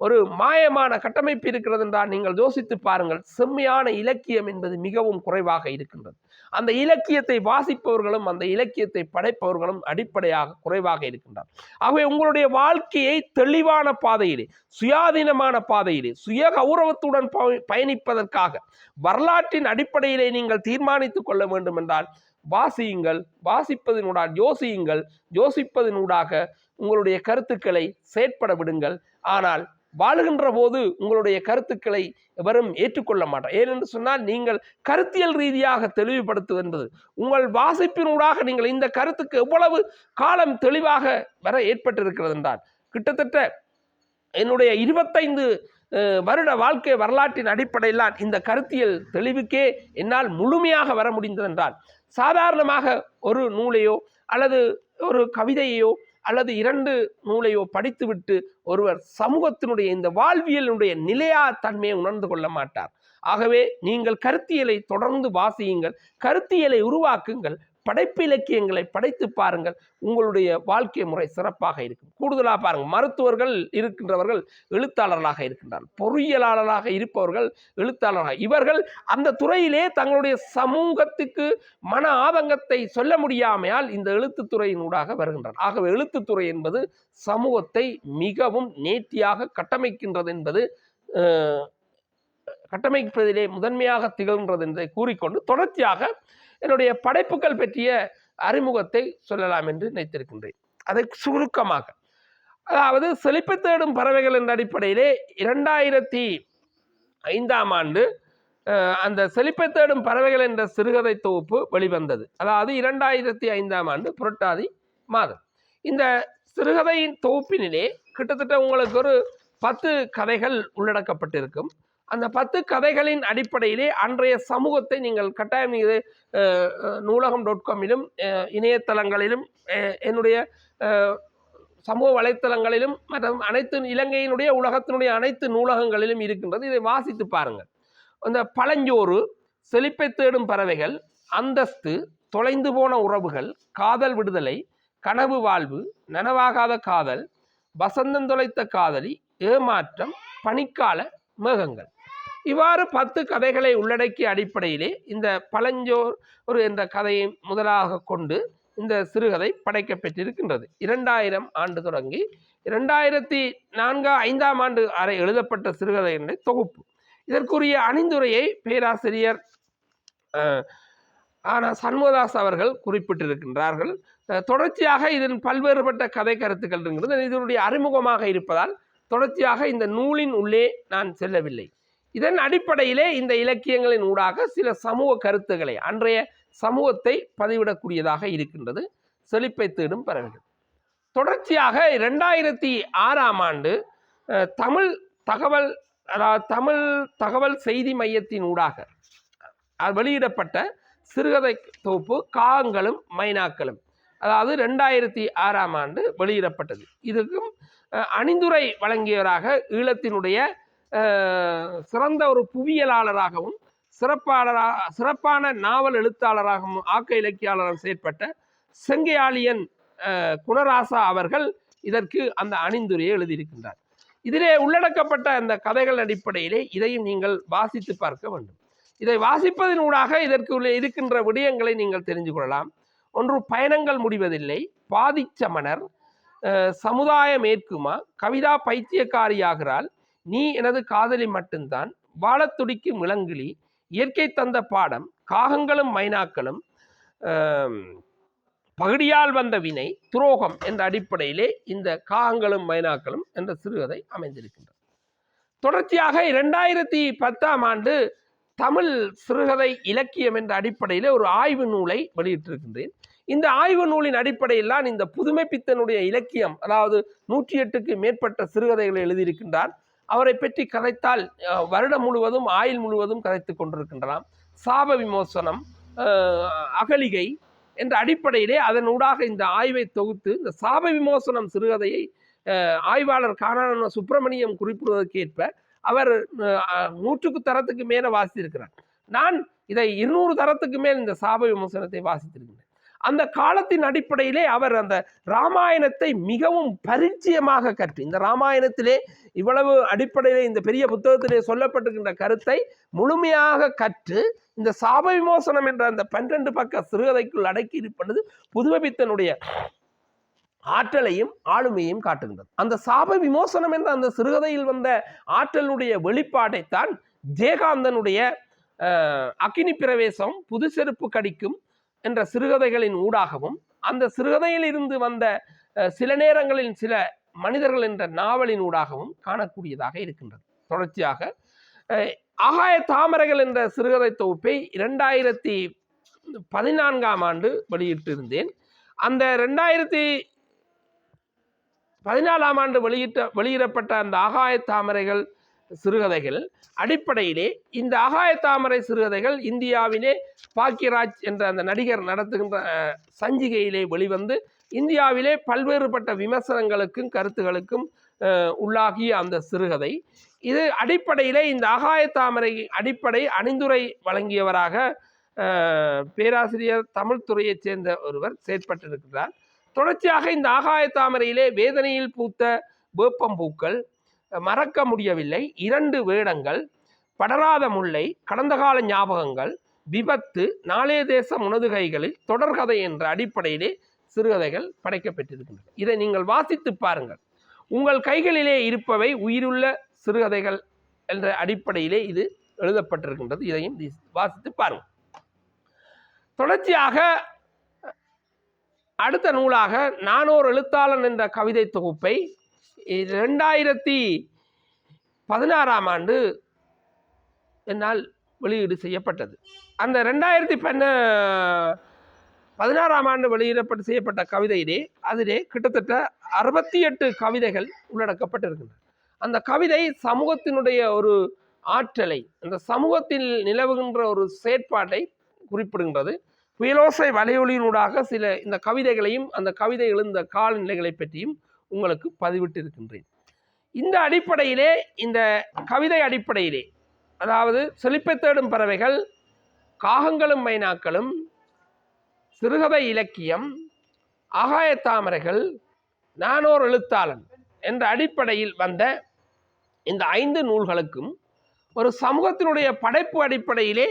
ஒரு மாயமான கட்டமைப்பு இருக்கிறது என்றால் நீங்கள் யோசித்து பாருங்கள். செம்மையான இலக்கியம் என்பது மிகவும் குறைவாக இருக்கின்றது. அந்த இலக்கியத்தை வாசிப்பவர்களும் அந்த இலக்கியத்தை படைப்பவர்களும் அடிப்படையாக குறைவாக இருக்கின்றார். ஆகவே உங்களுடைய வாழ்க்கையை தெளிவான பாதையிலே, சுயாதீனமான பாதையிலே, சுய கௌரவத்துடன் பயணிப்பதற்காக வரலாற்றின் அடிப்படையிலே நீங்கள் தீர்மானித்துக் கொள்ள வேண்டும் என்றால் வாசியுங்கள், வாசிப்பதனூடாக யோசியுங்கள், யோசிப்பதனூடாக உங்களுடைய கருத்துக்களை செயற்பட விடுங்கள். ஆனால் வாழுகின்ற போது உங்களுடைய கருத்துக்களை எவரும் ஏற்றுக்கொள்ள மாட்டார். ஏனென்று சொன்னால் நீங்கள் கருத்தியல் ரீதியாக தெளிவுபடுத்துவது உங்கள் வாசிப்பினூடாக நீங்கள் இந்த கருத்துக்கு எவ்வளவு காலம் தெளிவாக வர ஏற்பட்டிருக்கிறது என்றால் கிட்டத்தட்ட என்னுடைய 25 வருட வாழ்க்கை வரலாற்றின் அடிப்படையில் இந்த கருத்தியல் தெளிவுக்கே என்னால் முழுமையாக வர முடிந்ததென்றால் சாதாரணமாக ஒரு நூலையோ அல்லது ஒரு கவிதையோ அல்லது 2 நூலையோ படித்துவிட்டு ஒருவர் சமூகத்தினுடைய இந்த வாழ்வியலுடைய நிலையா தன்மையை உணர்ந்து கொள்ள மாட்டார். ஆகவே நீங்கள் கருத்தியலை தொடர்ந்து வாசியுங்கள், கருத்தியலை உருவாக்குங்கள், படைப்பு இலக்கியங்களை படைத்து பாருங்கள். உங்களுடைய வாழ்க்கை முறை சிறப்பாக இருக்கும். கூடுதலாக பாருங்கள், மருத்துவர்கள் இருக்கின்றவர்கள் எழுத்தாளர்களாக இருக்கின்றார்கள், பொறியியலாளராக இருப்பவர்கள் எழுத்தாளராக. இவர்கள் அந்த துறையிலே தங்களுடைய சமூகத்துக்கு மன ஆதங்கத்தை சொல்ல முடியாமையால் இந்த எழுத்துத்துறையினூடாக வருகின்றனர். ஆகவே எழுத்துத்துறை என்பது சமூகத்தை மிகவும் நேர்த்தியாக கட்டமைக்கின்றது என்பது கட்டமைப்பதிலே முதன்மையாக திகழ்கின்றது என்பதை கூறிக்கொண்டு தொடர்ச்சியாக என்னுடைய படைப்புகள் பற்றிய அறிமுகத்தை சொல்லலாம் என்று நினைத்திருக்கின்றேன். அதை சுருக்கமாக, அதாவது செழிப்பை தேடும் பறவைகள் என்ற அடிப்படையிலே 2005ஆம் ஆண்டு அந்த செழிப்பை தேடும் பறவைகள் என்ற சிறுகதை தொகுப்பு வெளிவந்தது. அதாவது 2005ஆம் ஆண்டு புரட்டாதி மாதம். இந்த சிறுகதையின் தொகுப்பினிலே கிட்டத்தட்ட உங்களுக்கு ஒரு 10 கதைகள் உள்ளடக்கப்பட்டிருக்கும். அந்த 10 கதைகளின் அடிப்படையிலே அன்றைய சமூகத்தை நீங்கள் கட்டாயம் இது நூலகம்.com-இலும் இணையதளங்களிலும் என்னுடைய சமூக வலைத்தளங்களிலும் மற்றும் அனைத்து இலங்கையினுடைய உலகத்தினுடைய அனைத்து நூலகங்களிலும் இருக்கின்றது. இதை வாசித்து பாருங்கள். அந்த பழஞ்சோறு, செழிப்பை தேடும் பறவைகள், அந்தஸ்து, தொலைந்து போன உறவுகள், காதல் விடுதலை, கனவு வாழ்வு, நனவாகாத காதல், வசந்தம் தொலைத்த காதலி, ஏமாற்றம், பனிக்கால மேகங்கள், இவ்வாறு 10 கதைகளை உள்ளடக்கிய அடிப்படையிலே இந்த பழஞ்சோறு என்ற கதையை முதலாக கொண்டு இந்த சிறுகதை படைக்கப்பெற்றிருக்கின்றது. 2000 ஆண்டு தொடங்கி 2004-5ஆம் ஆண்டு வரை எழுதப்பட்ட சிறுகதை என்ற தொகுப்பு. இதற்குரிய அணிந்துரையை பேராசிரியர் சண்முகதாஸ் அவர்கள் குறிப்பிட்டிருக்கின்றார்கள். தொடர்ச்சியாக இதன் பல்வேறுபட்ட கதை கருத்துக்கள் இருக்கிறது. இதனுடைய அறிமுகமாக இருப்பதால் தொடர்ச்சியாக இந்த நூலின் உள்ளே நான் செல்லவில்லை. இதன் அடிப்படையிலே இந்த இலக்கியங்களின் ஊடாக சில சமூக கருத்துக்களை, அன்றைய சமூகத்தை பதிவிடக்கூடியதாக இருக்கின்றது செழிப்பை தேடும் பறவைகள். தொடர்ச்சியாக 2006ஆம் ஆண்டு தமிழ் தகவல் செய்தி மையத்தின் ஊடாக வெளியிடப்பட்ட சிறுகதை தொகுப்பு காகங்களும் மைனாக்களும், அதாவது 2006ஆம் ஆண்டு வெளியிடப்பட்டது. இதுக்கும் அணிந்துரை வழங்கியவராக ஈழத்தினுடைய சிறந்த ஒரு புவியியலாளராகவும் சிறப்பான நாவல் எழுத்தாளராகவும் ஆக்க இலக்கியாளராக செயற்பட்ட செங்கையாளியன் குணராசா அவர்கள் இதற்கு அந்த அணிந்துரையை எழுதியிருக்கின்றார். இதிலே உள்ளடக்கப்பட்ட அந்த கதைகள் அடிப்படையிலே இதையும் நீங்கள் வாசித்து பார்க்க வேண்டும். இதை வாசிப்பதனூடாக இதற்கு இருக்கின்ற விடயங்களை நீங்கள் தெரிந்து கொள்ளலாம். ஒன்று, பயணங்கள் முடிவதில்லை, பாதிச்சமணர், சமுதாயம் ஏற்குமா, கவிதா பைத்தியக்காரியாகிறாள், நீ எனது காதலி மட்டும்தான், வாழத் துடிக்கும் இளங்கிளி, இயற்கை தந்த பாடம், காகங்களும் மைனாக்களும், பகுடியால் வந்த வினை, துரோகம் என்ற அடிப்படையிலே இந்த காகங்களும் மைனாக்களும் என்ற சிறுகதை அமைந்திருக்கின்றது. தொடர்ச்சியாக 2010ஆம் ஆண்டு தமிழ் சிறுகதை இலக்கியம் என்ற அடிப்படையிலே ஒரு ஆய்வு நூலை வெளியிட்டிருக்கின்றேன். இந்த ஆய்வு நூலின் அடிப்படையில் தான் இந்த புதுமை பித்தனுடைய இலக்கியம், அதாவது 108க்கு மேற்பட்ட சிறுகதைகளை எழுதியிருக்கின்றார். அவரை பற்றி கதைத்தால் வருடம் முழுவதும் ஆயுள் முழுவதும் கதைத்து கொண்டிருக்கின்றலாம். சாப விமோசனம், அகலிகை என்ற அடிப்படையிலே அதனூடாக இந்த ஆய்வை தொகுத்து இந்த சாப விமோசனம் சிறுகதையை ஆய்வாளர் காணான சுப்பிரமணியம் குறிப்பிடுவதற்கேற்ப அவர் 100 தரத்துக்கு மேலே வாசித்திருக்கிறார். நான் இதை 200 தரத்துக்கு மேல் இந்த சாப விமோசனத்தை வாசித்திருக்கிறேன். அந்த காலத்தின் அடிப்படையிலே அவர் அந்த இராமாயணத்தை மிகவும் பரிச்சயமாக கற்று, இந்த இராமாயணத்திலே இவ்வளவு அடிப்படையிலே இந்த பெரிய புத்தகத்திலே சொல்லப்பட்டிருக்கின்ற கருத்தை முழுமையாக கற்று இந்த சாப விமோசனம் என்ற அந்த 12 பக்க சிறுகதைக்குள் அடக்கி இருப்பது புதுமைப்பித்தனுடைய ஆற்றலையும் ஆளுமையும் காட்டுகின்றது. அந்த சாப விமோசனம் என்ற அந்த சிறுகதையில் வந்த ஆற்றலுடைய வெளிப்பாட்டைத்தான் ஜெயகாந்தனுடைய அக்கினி பிரவேசம், புது செருப்பு கடிக்கும் என்ற சிறுகதைகளின் ஊடாகவும், அந்த சிறுகதையில் இருந்து வந்த சில நேரங்களில் சில மனிதர்கள் என்ற நாவலின் ஊடாகவும் காணக்கூடியதாக இருக்கின்றது. தொடர்ச்சியாக ஆகாய தாமரைகள் என்ற சிறுகதை தொகுப்பை 2014ஆம் ஆண்டு வெளியிட்டிருந்தேன். அந்த 2014ஆம் ஆண்டு வெளியிடப்பட்ட அந்த ஆகாய தாமரைகள் சிறுகதைகள் அடிப்படையிலே இந்த ஆகாய தாமரை சிறுகதைகள் இந்தியாவிலே பாக்கியராஜ் என்ற அந்த நடிகர் நடத்துகின்ற சஞ்சிகையிலே வெளிவந்து இந்தியாவிலே பல்வேறுபட்ட விமர்சனங்களுக்கும் கருத்துகளுக்கும் உள்ளாகிய அந்த சிறுகதை. இது அடிப்படையிலே இந்த ஆகாய தாமரை அடிப்படை அணிந்துரை வழங்கியவராக பேராசிரியர் தமிழ் துறையைச் சேர்ந்த ஒருவர் செயற்பட்டிருக்கிறார். தொடர்ச்சியாக இந்த ஆகாய தாமரையிலே வேதனையில் பூத்த வேப்பம்பூக்கள், மறக்க முடியவில்லை, 2 வேடங்கள், படராத முல்லை, கடந்த கால ஞாபகங்கள், விபத்து, நாளைய தேசம் உனது கைகளில், தொடர்கதை என்ற அடிப்படையிலே சிறுகதைகள் படைக்கப்பட்டிருக்கின்றன. இதை நீங்கள் வாசித்து பாருங்கள். உங்கள் கைகளிலே இருப்பவை உயிருள்ள சிறுகதைகள் என்ற அடிப்படையிலே இது எழுதப்பட்டிருக்கின்றது. இதையும் வாசித்து பாருங்கள். தொடர்ச்சியாக அடுத்த நூலாக நானோர் எழுத்தாளன் என்ற கவிதை தொகுப்பை 2016ஆம் ஆண்டு என்னால் வெளியீடு செய்யப்பட்டது. அந்த 2016ஆம் ஆண்டு செய்யப்பட்ட கவிதையிலே அதிலே கிட்டத்தட்ட 68 கவிதைகள் உள்ளடக்கப்பட்டிருக்கின்றன. அந்த கவிதை சமூகத்தினுடைய ஒரு ஆற்றலை, அந்த சமூகத்தில் நிலவுகின்ற ஒரு செயற்பாட்டை குறிப்பிடுகின்றது. புயலோசை வலையொலியினூடாக சில இந்த கவிதைகளையும் அந்த கவிதை எழுந்த காலநிலைகளை பற்றியும் உங்களுக்கு பதிவிட்டிருக்கின்றேன். இந்த அடிப்படையிலே, இந்த கவிதை அடிப்படையிலே, அதாவது செழிப்பை தேடும் பறவைகள், காகங்களும் மைனாக்களும், சிறுகதை இலக்கியம், ஆகாய தாமரைகள், நானோர் எழுத்தாளன் என்ற அடிப்படையில் வந்த இந்த 5 நூல்களுக்கும் ஒரு சமூகத்தினுடைய படைப்பு அடிப்படையிலே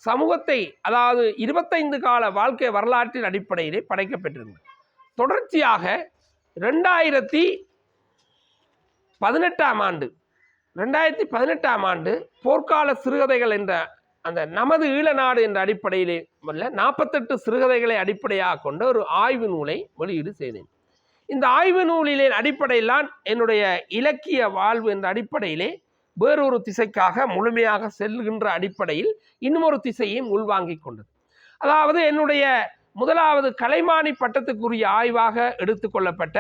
சமூகத்தை, அதாவது 25 கால வாழ்க்கை வரலாற்றின் அடிப்படையிலே படைக்கப்பட்டிருந்தது. தொடர்ச்சியாக 2018ஆம் ஆண்டு போர்க்கால சிறுகதைகள் என்ற அந்த நமது ஈழநாடு என்ற அடிப்படையிலே 48 சிறுகதைகளை அடிப்படையாக கொண்ட ஒரு ஆய்வு நூலை வெளியீடு செய்தேன். இந்த ஆய்வு நூலிலே அடிப்படையில்தான் என்னுடைய இலக்கிய வாழ்வு என்ற அடிப்படையிலே வேறொரு திசைக்காக முழுமையாக செல்கின்ற அடிப்படையில் இன்னுமொரு திசையையும் உள்வாங்கிக் கொண்டது. அதாவது என்னுடைய முதலாவது கலைமானி பட்டத்துக்குரிய ஆய்வாக எடுத்துக்கொள்ளப்பட்ட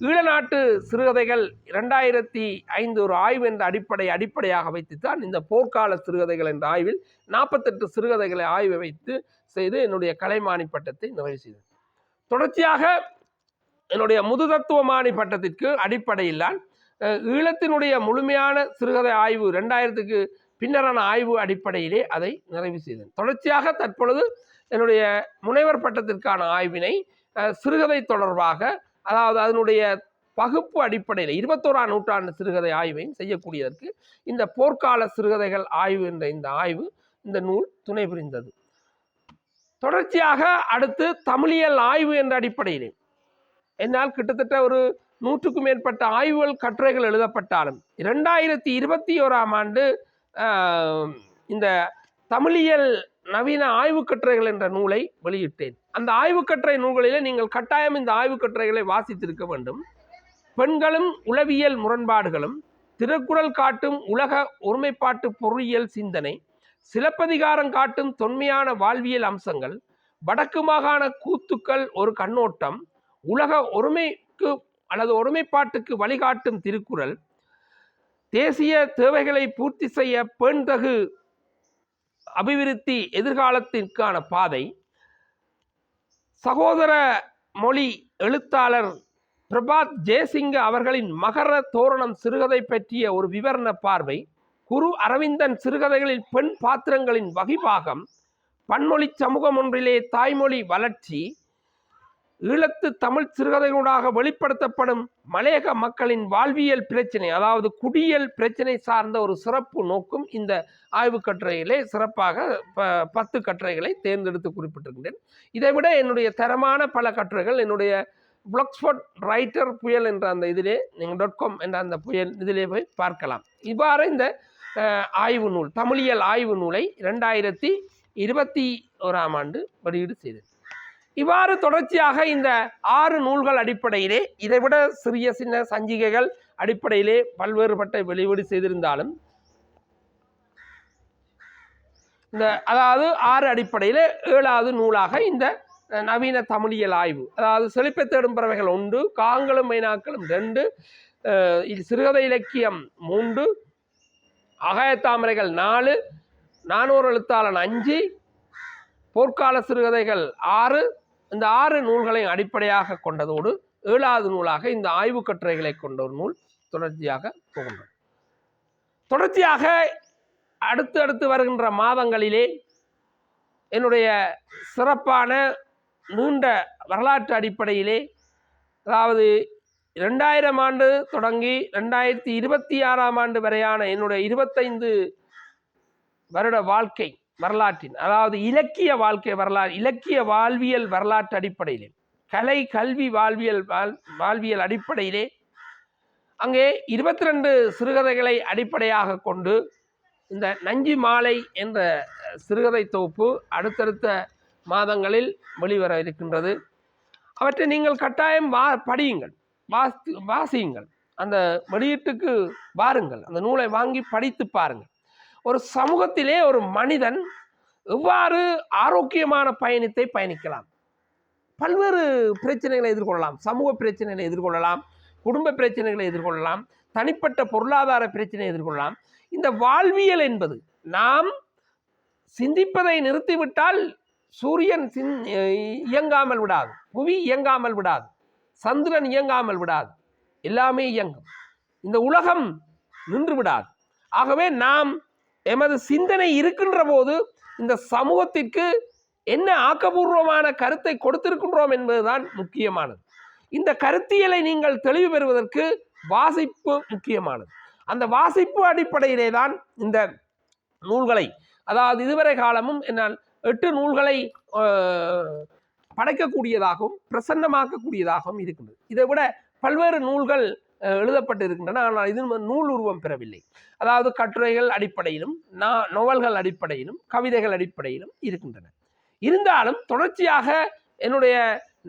ஈழநாட்டு சிறுகதைகள் 2005 ஒரு ஆய்வு என்ற அடிப்படையாக வைத்துத்தான் இந்த போர்க்கால சிறுகதைகள் என்ற ஆய்வில் 48 சிறுகதைகளை ஆய்வு வைத்து செய்து என்னுடைய கலைமானி பட்டத்தை நிறைவு செய்தேன். தொடர்ச்சியாக என்னுடைய முதுதத்துவமானி பட்டத்திற்கு அடிப்படையில்தான் ஈழத்தினுடைய முழுமையான சிறுகதை ஆய்வு 2000க்கு பின்னரான ஆய்வு அடிப்படையிலே அதை நிறைவு செய்தேன். தொடர்ச்சியாக தற்பொழுது என்னுடைய முனைவர் பட்டத்திற்கான ஆய்வினை சிறுகதை தொடர்பாக, அதாவது அதனுடைய பகுப்பு அடிப்படையில் 21ஆம் நூற்றாண்டு சிறுகதை ஆய்வையும் செய்யக்கூடியதற்கு இந்த போர்க்கால சிறுகதைகள் ஆய்வு என்ற இந்த நூல் துணை புரிந்தது. தொடர்ச்சியாக அடுத்து தமிழியல் ஆய்வு என்ற அடிப்படையிலே என்னால் கிட்டத்தட்ட ஒரு 100க்கும் மேற்பட்ட ஆய்வுகள் கட்டுரைகள் எழுதப்பட்டாலும் 2021ஆம் ஆண்டு இந்த தமிழியல் நவீன ஆய்வு கட்டுரைகள் என்ற நூலை வெளியிட்டேன். அந்த ஆய்வு கட்டுரை நூல்களிலே நீங்கள் கட்டாயம் இந்த ஆய்வு கட்டுரைகளை வாசித்திருக்க வேண்டும். பெண்களும் உளவியல் முரண்பாடுகளும், திருக்குறள் காட்டும் உலக ஒருமைப்பாட்டு பொருளியல் சிந்தனை, சிலப்பதிகாரம் காட்டும் தொன்மையான வாழ்வியல் அம்சங்கள், வடக்கு மாகாண கூத்துக்கள் ஒரு கண்ணோட்டம், உலக ஒருமைக்கு அல்லது ஒருமைப்பாட்டுக்கு வழிகாட்டும் திருக்குறள், தேசிய தேவைகளை பூர்த்தி செய்ய பெண்தகு அபிவிருத்தி எதிர்காலத்திற்கான பாதை, சகோதர மொழி எழுத்தாளர் பிரபாத் ஜெயசிங்க அவர்களின் மகர தோரணம் சிறுகதை பற்றிய ஒரு விவரண பார்வை, குரு அரவிந்தன் சிறுகதைகளில் பெண் பாத்திரங்களின் வகிபாகம், பன்மொழி சமூகம் ஒன்றிலே தாய்மொழி வளர்ச்சி, ஈழத்து தமிழ் சிறுகதைகளூடாக வெளிப்படுத்தப்படும் மலையக மக்களின் வாழ்வியல் பிரச்சனை, அதாவது குடியியல் பிரச்சனை சார்ந்த ஒரு சிறப்பு நோக்கும் இந்த ஆய்வு கட்டுரையிலே சிறப்பாக 10 கட்டுரைகளை தேர்ந்தெடுத்து குறிப்பிட்டிருக்கின்றேன். இதைவிட என்னுடைய தரமான பல கட்டுரைகள் என்னுடைய பிளாக்ஸ்பாட் ரைட்டர் புயல் என்ற அந்த இதிலே நீங்கள் .com என்ற அந்த புயல் இதிலே போய் பார்க்கலாம். இவ்வாறு இந்த ஆய்வு நூல், தமிழியல் ஆய்வு நூலை 2021ஆம் ஆண்டு வெளியீடு செய்தது. இவ்வாறு தொடர்ச்சியாக இந்த 6 நூல்கள் அடிப்படையிலே, இதைவிட சிறிய சின்ன சஞ்சிகைகள் அடிப்படையிலே பல்வேறுபட்ட வெளியீடு செய்திருந்தாலும், இந்த அதாவது 6 அடிப்படையில் 7வது நூலாக இந்த நவீன தமிழியல் ஆய்வு, அதாவது செழிப்பை தேடும் பறவைகள் 1, காங்களும் மைனாக்களும் 2, சிறுகதை இலக்கியம் 3, அகாயத்தாமரைகள் 4, 400 எழுத்தாளன் 5, போர்க்கால சிறுகதைகள் 6, இந்த 6 நூல்களையும் அடிப்படையாக கொண்டதோடு 7வது நூலாக இந்த ஆய்வு கட்டுரைகளை கொண்ட ஒரு நூல் தொடர்ச்சியாக போகின்றது. தொடர்ச்சியாக அடுத்து வருகின்ற மாதங்களிலே என்னுடைய சிறப்பான நீண்ட வரலாற்று அடிப்படையிலே, அதாவது 2000 ஆண்டு தொடங்கி 2026ஆம் ஆண்டு வரையான என்னுடைய 25 வருட வாழ்க்கை வரலாற்றின், அதாவது இலக்கிய வாழ்க்கை வரலாறு, இலக்கிய வாழ்வியல் வரலாற்று அடிப்படையிலே, கலை கல்வி வாழ்வியல் அடிப்படையிலே அங்கே 22 சிறுகதைகளை அடிப்படையாக கொண்டு இந்த நஞ்சு மாலை என்ற சிறுகதை தொகுப்பு அடுத்தடுத்த மாதங்களில் வெளிவர இருக்கின்றது. அவற்றை நீங்கள் கட்டாயம் படியுங்கள், வாசியுங்கள், அந்த வெளியீட்டுக்கு வாருங்கள், அந்த நூலை வாங்கி படித்து பாருங்கள். ஒரு சமூகத்திலே ஒரு மனிதன் எவ்வாறு ஆரோக்கியமான பயணத்தை பயணிக்கலாம், பல்வேறு பிரச்சனைகளை எதிர்கொள்ளலாம், சமூக பிரச்சனைகளை எதிர்கொள்ளலாம், குடும்ப பிரச்சனைகளை எதிர்கொள்ளலாம், தனிப்பட்ட பொருளாதார பிரச்சனையை எதிர்கொள்ளலாம். இந்த வாழ்வியல் என்பது, நாம் சிந்திப்பதை நிறுத்திவிட்டால் சூரியன் இயங்காமல் விடாது, புவி இயங்காமல் விடாது, சந்திரன் இயங்காமல் விடாது, எல்லாமே இயங்கும், இந்த உலகம் நின்று விடாது. ஆகவே நாம் எமது சிந்தனை இருக்கின்ற போது இந்த சமூகத்திற்கு என்ன ஆக்கபூர்வமான கருத்தை கொடுத்திருக்கின்றோம் என்பதுதான் முக்கியமானது. இந்த கருத்தியலை நீங்கள் தெளிவு பெறுவதற்கு வாசிப்பு முக்கியமானது. அந்த வாசிப்பு அடிப்படையிலே தான் இந்த நூல்களை, அதாவது இதுவரை காலமும் என்னால் 8 நூல்களை படைக்கக்கூடியதாகவும் பிரசன்னமாக்கக்கூடியதாகவும் இருக்கின்றது. இதை விட பல்வேறு நூல்கள் எழுதப்பட்டு இருக்கின்றன, ஆனால் இது நூல் உருவம் பெறவில்லை. அதாவது கட்டுரைகள் அடிப்படையிலும், நோவல்கள் அடிப்படையிலும், கவிதைகள் அடிப்படையிலும் இருக்கின்றன. இருந்தாலும் தொடர்ச்சியாக என்னுடைய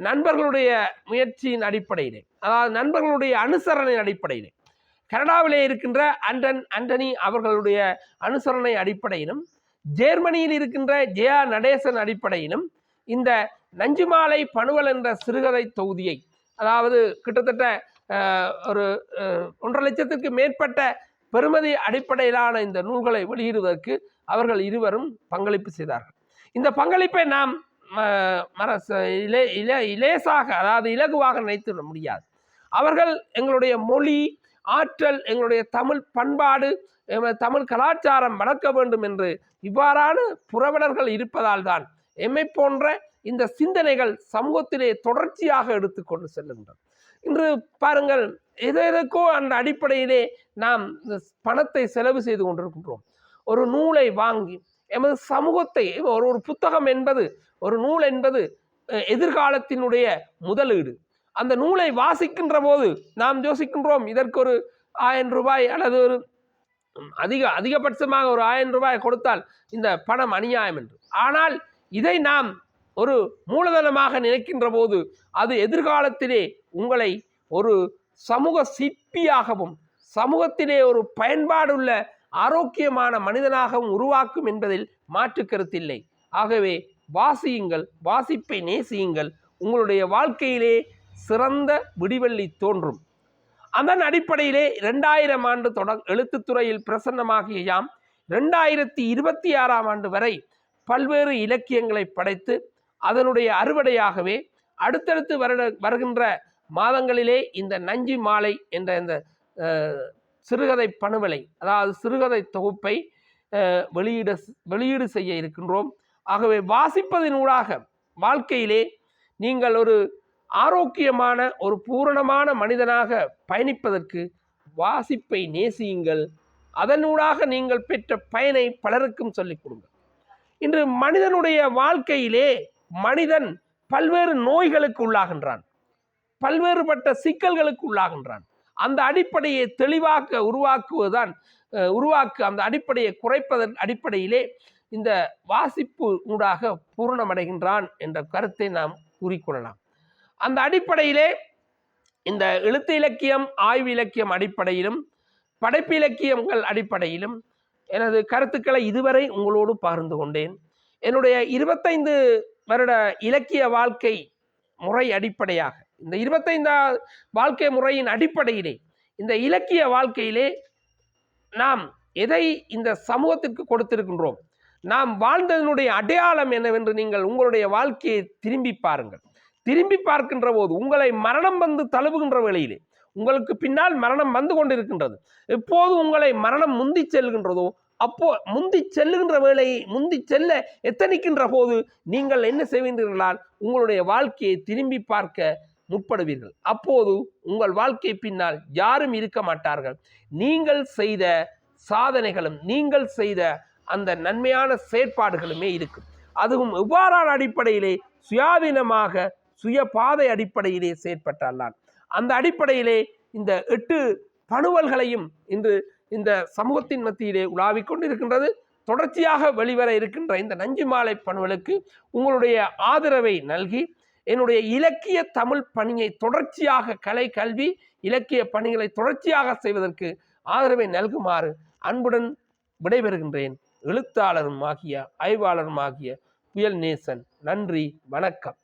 நண்பர்களுடைய முயற்சியின் அடிப்படையிலே, அதாவது நண்பர்களுடைய அனுசரணையின் அடிப்படையிலே, கனடாவிலே இருக்கின்ற ஆண்டனி அவர்களுடைய அனுசரணை அடிப்படையிலும், ஜெர்மனியில் இருக்கின்ற ஜெயா நடேசன் அடிப்படையிலும் இந்த நஞ்சுமாலை பணுவல் என்ற சிறுகதை தொகுதியை, அதாவது கிட்டத்தட்ட ஒரு 1.5 லட்சத்துக்கு மேற்பட்ட பெறுமதி அடிப்படையிலான இந்த நூல்களை வெளியிடுவதற்கு அவர்கள் இருவரும் பங்களிப்பு செய்தார்கள். இந்த பங்களிப்பை நாம் இலேசாக, அதாவது இலகுவாக நினைத்து முடியாது. அவர்கள் எங்களுடைய மொழி, ஆற்றல், எங்களுடைய தமிழ் பண்பாடு, தமிழ் கலாச்சாரம் வளர்க்க வேண்டும் என்று இவ்வாறான புரவலர்கள் இருப்பதால் தான் எம்மை போன்ற இந்த சிந்தனைகள் சமூகத்திலே தொடர்ச்சியாக எடுத்துக்கொண்டு செல்லுகின்றன. இன்று பாருங்கள், எதற்கோ அந்த அடிப்படையிலே நாம் பணத்தை செலவு செய்து கொண்டிருக்கின்றோம். ஒரு நூலை வாங்கி எமது சமூகத்தை, ஒரு புத்தகம் என்பது, ஒரு நூல் என்பது எதிர்காலத்தினுடைய முதலீடு. அந்த நூலை வாசிக்கின்ற போது நாம் யோசிக்கின்றோம், இதற்கு ஒரு 1000 ரூபாய் அல்லது ஒரு அதிகபட்சமாக ஒரு 1000 ரூபாய் கொடுத்தால் இந்த பணம் அநியாயம் என்று. ஆனால் இதை நாம் ஒரு மூலதனமாக நினைக்கின்ற போது அது எதிர்காலத்திலே உங்களை ஒரு சமூக சிற்பியாகவும் சமூகத்திலே ஒரு பயன்பாடுள்ள ஆரோக்கியமான மனிதனாகவும் உருவாக்கும் என்பதில் மாற்று கருத்தில்லை. ஆகவே வாசியுங்கள், வாசிப்பை நேசியுங்கள், உங்களுடைய வாழ்க்கையிலே சிறந்த விடிவெள்ளி தோன்றும். அதன் அடிப்படையிலே 2000 ஆண்டு எழுத்துத்துறையில் பிரசன்னமாகிய யாம் 2026ஆம் ஆண்டு வரை பல்வேறு இலக்கியங்களை படைத்து அதனுடைய அறுவடையாகவே அடுத்தடுத்து வருகின்ற மாதங்களிலே இந்த நஞ்சு மாலை என்ற இந்த சிறுகதை பணுவலை, அதாவது சிறுகதை தொகுப்பை வெளியீடு செய்ய இருக்கின்றோம். ஆகவே வாசிப்பதனூடாக வாழ்க்கையிலே நீங்கள் ஒரு ஆரோக்கியமான ஒரு பூரணமான மனிதனாக பயணிப்பதற்கு வாசிப்பை நேசியுங்கள். அதனூடாக நீங்கள் பெற்ற பயனை பலருக்கும் சொல்லிக் கொடுங்கள். இன்று மனிதனுடைய வாழ்க்கையிலே மனிதன் பல்வேறு நோய்களுக்கு உள்ளாகின்றான், பல்வேறுபட்ட சிக்கல்களுக்கு உள்ளாகின்றான். அந்த அடிப்படையை தெளிவாக்க அந்த அடிப்படையை குறைப்பதன் அடிப்படையிலே இந்த வாசிப்பு ஊடாக பூரணமடைகின்றான் என்ற கருத்தை நாம் கூறிக்கொள்ளலாம். அந்த அடிப்படையிலே இந்த எழுத்து இலக்கியம், ஆய்வு இலக்கியம் அடிப்படையிலும் படைப்பு இலக்கியங்கள் அடிப்படையிலும் எனது கருத்துக்களை இதுவரை உங்களோடு பகிர்ந்து கொண்டேன். என்னுடைய 25 வருட இலக்கிய வாழ்க்கை முறை அடிப்படையாக இந்த 25 வாழ்க்கை முறையின் அடிப்படையிலே இந்த இலக்கிய வாழ்க்கையிலே நாம் எதை இந்த சமூகத்திற்கு கொடுத்திருக்கின்றோம், நாம் வாழ்ந்ததனுடைய அடையாளம் என்னவென்று நீங்கள் உங்களுடைய வாழ்க்கையை திரும்பி பாருங்கள். திரும்பி பார்க்கின்ற போது உங்களை மரணம் வந்து தழுவுகின்ற வேளையிலே உங்களுக்கு பின்னால் மரணம் வந்து கொண்டிருக்கின்றது. எப்போது உங்களை மரணம் முந்தி செல்கின்றதோ அப்போ முந்தி செல்லுகின்ற வேளையை முந்தி செல்ல எத்தனிக்கின்ற போது நீங்கள் என்ன செய்வீர்களால் உங்களுடைய வாழ்க்கையை திரும்பி பார்க்க முற்படுவீர்கள். அப்போது உங்கள் வாழ்க்கை பின்னால் யாரும் இருக்க மாட்டார்கள். நீங்கள் செய்த சாதனைகளும் நீங்கள் செய்த அந்த நன்மையான செயற்பாடுகளுமே இருக்கும். அதுவும் எவ்வாறான அடிப்படையிலே சுயாதீனமாக சுய பாதை அடிப்படையிலே செயற்பட்டால்தான். அந்த அடிப்படையிலே இந்த 8 பணுவல்களையும் இன்று இந்த சமூகத்தின் மத்தியிலே உலாவிக் கொண்டிருக்கின்றது. தொடர்ச்சியாக வெளிவர இருக்கின்ற இந்த நஞ்சு மாலை பணுவலுக்கு உங்களுடைய ஆதரவை நல்கி என்னுடைய இலக்கிய தமிழ் பணியை தொடர்ச்சியாக கலை கல்வி இலக்கிய பணிகளை தொடர்ச்சியாக செய்வதற்கு ஆதரவை நல்குமாறு அன்புடன் விடைபெறுகின்றேன். எழுத்தாளரும் ஆகிய ஆய்வாளரும் ஆகிய புயல் நேசன். நன்றி, வணக்கம்.